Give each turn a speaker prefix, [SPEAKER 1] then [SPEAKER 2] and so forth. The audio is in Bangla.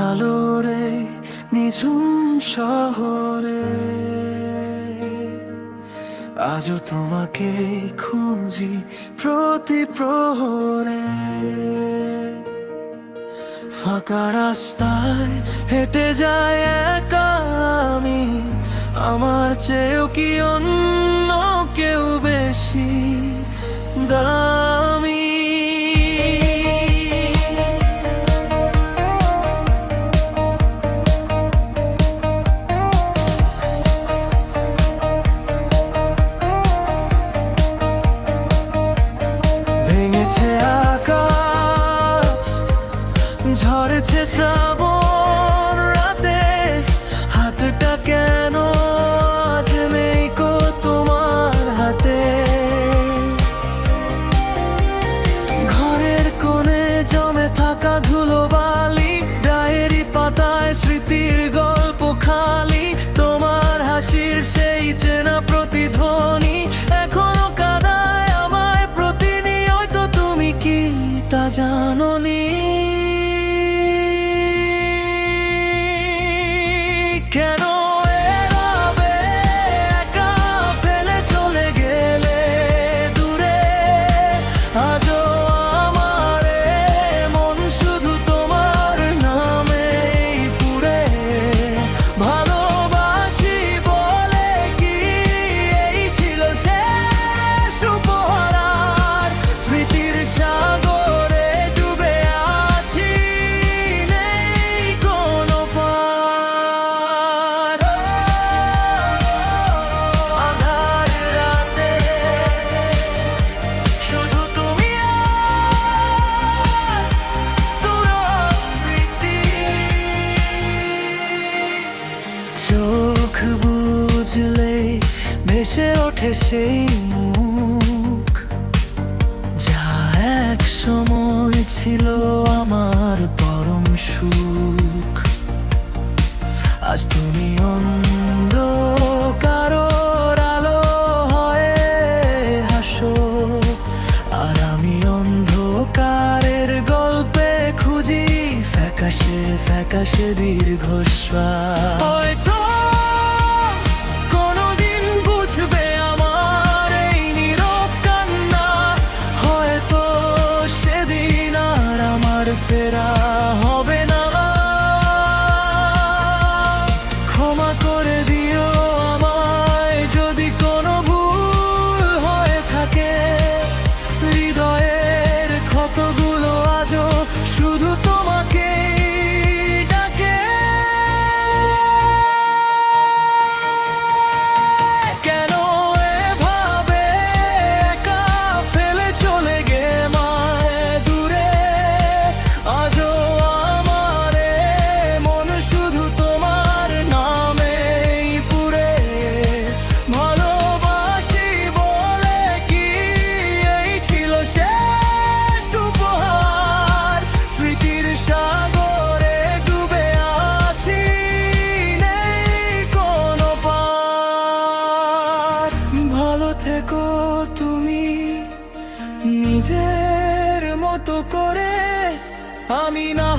[SPEAKER 1] আলোরে নিঝুম শহরে আজও তোমাকে খুঁজি প্রতি প্রহরে। ফাঁকা রাস্তায় হেঁটে যায় একা আমি, আমার চেয়েও কি অন্য কেউ বেশি দামি? ভেঙেছে আকাশ, ঝরেছে শ্রাবণ রাতে, হাতটা কেন আজ নেই গো তোমার হাতে? ঘরের কোণে জমে থাকা ধুলোবালি, ডায়েরি পাতায় স্মৃতির গল্প খালি, তোমার হাসির সেই চেনা প্রতিধ্বনি এখনো কাঁদায় আমায় প্রতিনিয়ত। তুমি কি তা জানোনি? কেন এভাবে একা ফেলে চলে গেলে দূরে? আজও আমার মন শুধু তোমার নামেই পুরে। ভালোবাসি বলে কি এই ছিল শেষ উপহার? আর স্মৃতির সাগরে ডুবে আছি, নেই কোনো পার। আঁধার রাতে শুধু তুমি আর তোর স্মৃতি। চোখ বুঝলে ভেসে ওঠে সেই মুখ, যা এক সময় ছিল আমার পরম সুখ। আজ তুমি অন্ধকারের আলো হয়ে হাসো, আর আমি অন্ধকারের গল্পে খুঁজি ফ্যাকাশে ফ্যাকাশে দীর্ঘশ্বাস। হয়তো কোনোদিন বুঝবে আমার এই নীরব কান্না, হয়তো সেদিন আর আমার ফেরা হবে না। ক্ষমা করে দিও আমায় যদি কোনো ভুল হয়ে থাকে, হৃদয়ের ক্ষতগুলো আজও শুধু তোমাকে ডাকে। কেন এভাবে একা ফেলে চলে গেমায় দূরে? আজও আমার মন শুধু তোমার নামেই পুরে। ভালোবাসি বলে কি এই ছিল শেষ উপহার? স্মৃতির সাগরে ডুবে আছি, নেই কোনো পার। ভালো থেকো তুমি নিজের মতো করে, আমি না